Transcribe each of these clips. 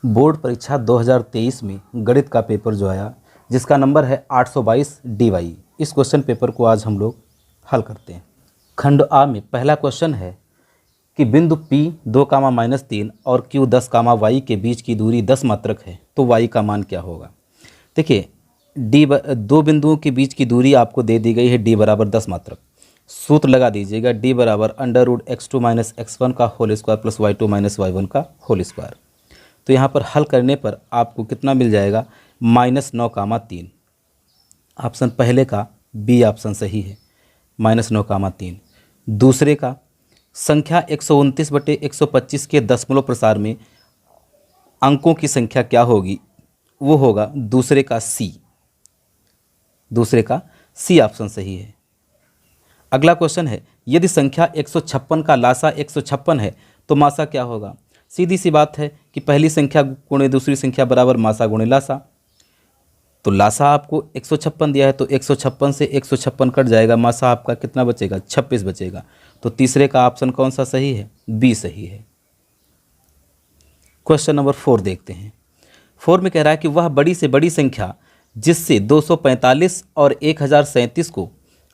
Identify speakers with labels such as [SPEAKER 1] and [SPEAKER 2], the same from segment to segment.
[SPEAKER 1] Board परीक्षा 2023 में गणित का पेपर जो आया जिसका नंबर है 822 DY। इस क्वेश्चन पेपर को आज हम लोग हल करते हैं। खंड आ में पहला क्वेश्चन है कि बिंदु P 2, और Q 10, Y के बीच की दूरी 10 मात्रक है तो Y का मान क्या होगा। देखिए दो बिंदुओं के बीच की दूरी आपको दे दी गई है D बराबर 10 मात्रक। सूत्र लगा दीजिएगा D बराबर √(x2 - x1) का whole square plus y2 - y1 का होल स्क्वायर। तो यहाँ पर हल करने पर आपको कितना मिल जाएगा, -9, ऑप्शन पहले का बी ऑप्शन सही है, -9, दूसरे का संख्या 129/125 के दशमलव प्रसार में अंकों की संख्या क्या होगी, वो होगा दूसरे का सी ऑप्शन सही है। अगला क्वेश्चन है यदि संख्या 156 का लासा 156 है तो मासा क्या होगा। सीधी सी बात है कि पहली संख्या गुणे दूसरी संख्या बराबर मासा गुणे लासा। तो लासा आपको 156 दिया है तो 156 से 156 कट जाएगा, मासा आपका कितना बचेगा, 26 बचेगा। तो तीसरे का ऑप्शन कौन सा सही है, बी सही है। क्वेश्चन नंबर 4 देखते हैं। 4 में कह रहा है कि वह बड़ी से बड़ी संख्या जिससे 245 और 1037 को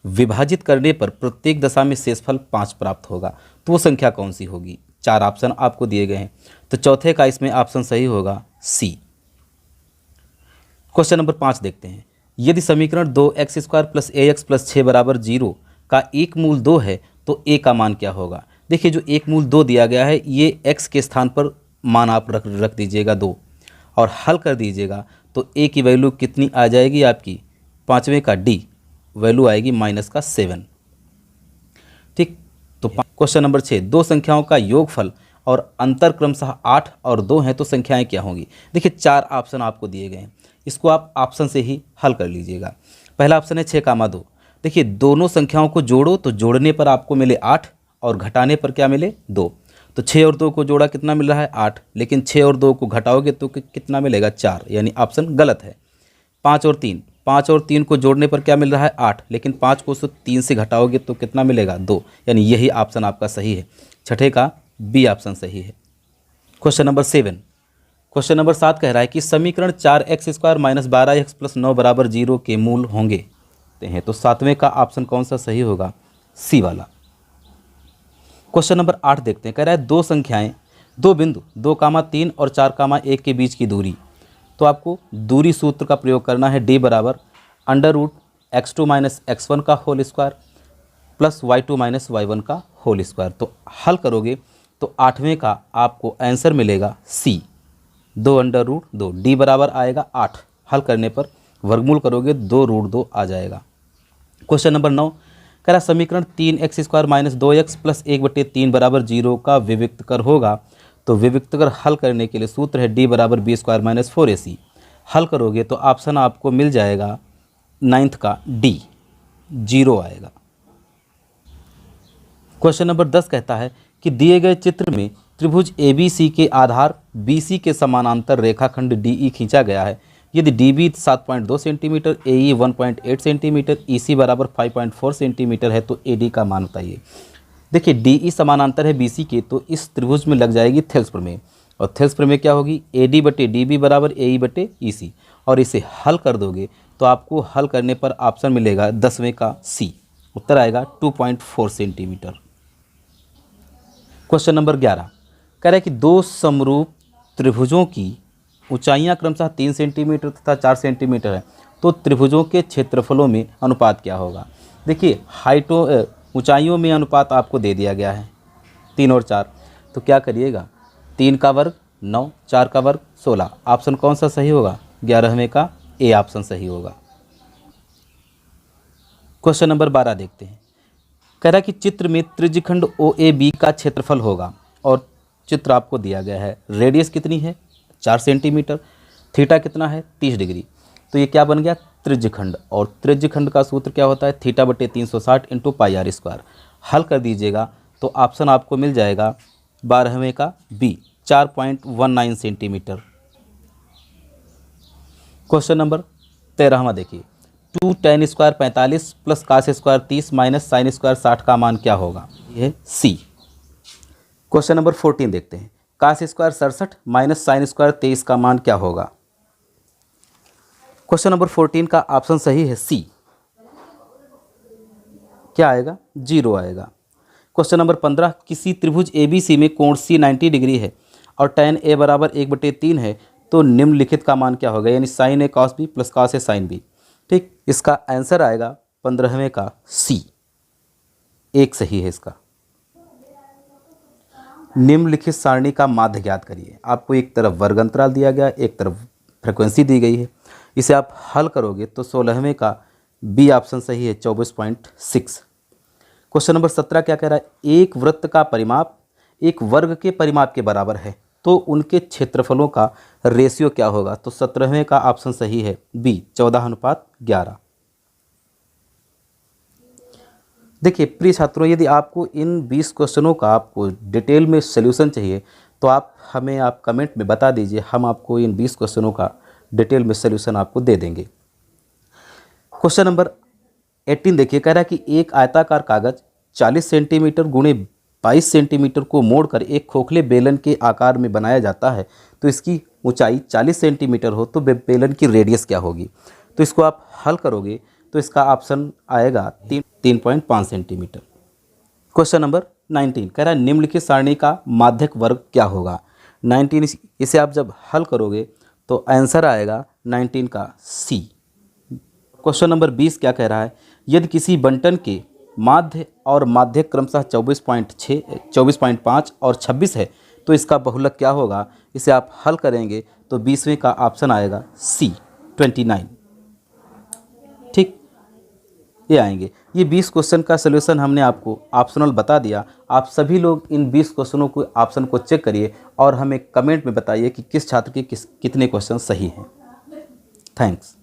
[SPEAKER 1] विभाजित करने पर प्रत्येक दशा में शेषफल 5 प्राप्त होगा, तो वो संख्या कौन सी होगी। 4 ऑप्शन आपको दिए गए हैं, तो चौथे का इसमें ऑप्शन सही होगा सी। क्वेश्चन नंबर 5 देखते हैं। यदि समीकरण 2x² + ax + 6 = 0 का एक मूल 2 है तो a का मान क्या होगा। देखिए जो एक मूल 2 दिया गया है ये x के स्थान पर मान आप रख दीजिएगा 2 और हल कर दीजिएगा तो a की वैल्यू कितनी आ जाएगी आपकी, पाँचवें का d वैल्यू आएगी -7। ठीक, तो क्वेश्चन नंबर 6, दो संख्याओं का योगफल और अंतर क्रमशः 8 और 2 हैं तो संख्याएं क्या होंगी। देखिए 4 ऑप्शन आपको दिए गए हैं, इसको आप ऑप्शन से ही हल कर लीजिएगा। पहला ऑप्शन है 6, 2। देखिए दोनों संख्याओं को जोड़ो तो जोड़ने पर आपको मिले 8 और घटाने पर क्या मिले 2। तो 6 और 2 को जोड़ा कितना मिल रहा है 8, लेकिन 6 और 2 को घटाओगे तो कितना मिलेगा 4, यानी ऑप्शन गलत है। 5 और 3 को जोड़ने पर क्या मिल रहा है 8, लेकिन 5 को 3 से घटाओगे तो कितना मिलेगा 2, यानी यही ऑप्शन आपका सही है। छठे का बी ऑप्शन सही है। क्वेश्चन नंबर 7, क्वेश्चन नंबर 7 कह रहा है कि समीकरण 4x² - 12x + 9 = 0 के मूल होंगे हैं तो सातवें का ऑप्शन कौन सा सही होगा, सी वाला। क्वेश्चन नंबर 8 देखते हैं। कह रहा है दो संख्याएं, दो बिंदु 2, 3 और 4, 1 के बीच की दूरी। तो आपको दूरी सूत्र का प्रयोग करना है। d बराबर √(x2 - x1) का whole square plus y2 - y1 का होल स्क्वायर। तो हल करोगे तो आठवें का आपको आंसर मिलेगा सी, 2√2। d बराबर आएगा 8, हल करने पर वर्गमूल करोगे 2√2 आ जाएगा। क्वेश्चन नंबर 9 कह रहा समीकरण 3x² - 2x + 1/3 = 0 का विविक्तकर होगा। तो विविक्तकर हल करने के लिए सूत्र है d बराबर b² - 4ac। हल करोगे तो ऑप्शन आपको मिल जाएगा 9th का डी, 0 आएगा। क्वेश्चन नंबर 10 कहता है कि दिए गए चित्र में त्रिभुज ABC के आधार BC के समानांतर रेखाखंड DE खींचा गया है। यदि DB 7.2 centimetre, AE 1.8 centimetre, EC बराबर 5.4 सेंटीमीटर है तो AD का मान बताइए। देखिए DE समानांतर है BC के तो इस त्रिभुज में लग जाएगी थेल्स प्रमेय, और थेल्स प्रमेय क्या होगी, AD/DB बराबर AE/EC। और इसे हल कर दोगे तो आपको हल करने पर ऑप्शन मिलेगा 10वें का सी, उत्तर आएगा 2.4 सेंटीमीटर। क्वेश्चन नंबर 11 कह रहा है कि दो समरूप त्रिभुजों की ऊंचाइयां क्रमशः 3 सेंटीमीटर तथा 4 सेंटीमीटर है तो त्रिभुजों के क्षेत्रफलों में अनुपात क्या होगा। देखिए ऊंचाइयों में अनुपात आपको दे दिया गया है 3 और 4, तो क्या करिएगा 3 का वर्ग 9, 4 का वर्ग 16। ऑप्शन कौन सा सही होगा, 11वें का ए ऑप्शन सही होगा। क्वेश्चन नंबर 12 देखते हैं। कह रहा है कि चित्र में त्रिज्यखंड OAB का क्षेत्रफल होगा और चित्र आपको दिया गया है। रेडियस कितनी है 4 सेंटीमीटर, थीटा कितना है 30 डिग्री। तो ये क्या बन गया त्रिज्यखंड, और त्रिज्यखंड का सूत्र क्या होता है θ/360 × πr²। हल कर दीजिएगा तो ऑप्शन आपको मिल जाएगा 12वें का बी, 4.19 सेंटीमीटर। क्वेश्चन नंबर 13वां देखिए। 2 tan² 45 + cos² 30 - sin² 60 का मान क्या होगा, यह सी। क्वेश्चन नंबर 14 देखते हैं। Cos square 67 minus sine square 23 का मान क्या होगा? क्वेश्चन नंबर 14 का ऑप्शन सही है सी। क्या आएगा? 0 आएगा। क्वेश्चन नंबर 15, किसी त्रिभुज ABC में कोण C 90 डिग्री है और tan A बराबर 1/3 है तो निम्नलिखित का मान क्या होगा? यानी sine A cos B plus cos A sine B। ठीक, इसका आंसर आएगा 15वें का C, एक सही है इसका। निम्नलिखित सारणी का माध्य ज्ञात करिए। आपको एक तरफ वर्ग अंतराल दिया गया, एक तरफ फ्रीक्वेंसी दी गई है। इसे आप हल करोगे तो 16वें का बी ऑप्शन सही है, 24.6। क्वेश्चन नंबर 17 क्या कह रहा है? एक वृत्त का परिमाप एक वर्ग के परिमाप के बराबर है तो उनके क्षेत्रफलों का रेशियो क्या होगा? तो 17वें का ऑप्शन सही है बी, 14:11। देखिए प्रिय छात्रों, यदि आपको इन 20 क्वेश्चनों का आपको डिटेल में सॉल्यूशन चाहिए तो आप कमेंट में बता दीजिए, हम आपको इन 20 क्वेश्चनों का डिटेल में सॉल्यूशन आपको दे देंगे। क्वेश्चन नंबर 18 देखिए, कह रहा है कि एक आयताकार कागज 40 सेंटीमीटर गुणे 22 सेंटीमीटर को मोड़कर एक खोखले बेलन के आकार में बनाया जाता है तो इसकी ऊंचाई 40 सेंटीमीटर हो तो बेलन की रेडियस क्या होगी? तो इसको आप हल करोगे तो इसका ऑप्शन आएगा 3.5 सेंटीमीटर। क्वेश्चन नंबर 19 कह रहा है निम्नलिखित सारणी का माध्यक वर्ग क्या होगा? 19, इसे आप जब हल करोगे तो आंसर आएगा 19 का सी। क्वेश्चन नंबर 20 क्या कह रहा है? यदि किसी बंटन के माध्य और माध्यक क्रमशः 24.6, 24.5 और 26 है तो इसका बहुलक क्या होगा? इसे आप हल करेंगे तो 20वें का ऑप्शन आएगा सी, 29। ठीक, ये आएंगे। ये 20 क्वेश्चन का सलूशन हमने आपको ऑप्शनल बता दिया। आप सभी लोग इन 20 क्वेश्चनों को ऑप्शन को चेक करिए और हमें कमेंट में बताइए कि किस छात्र के कितने क्वेश्चन सही हैं। थैंक्स।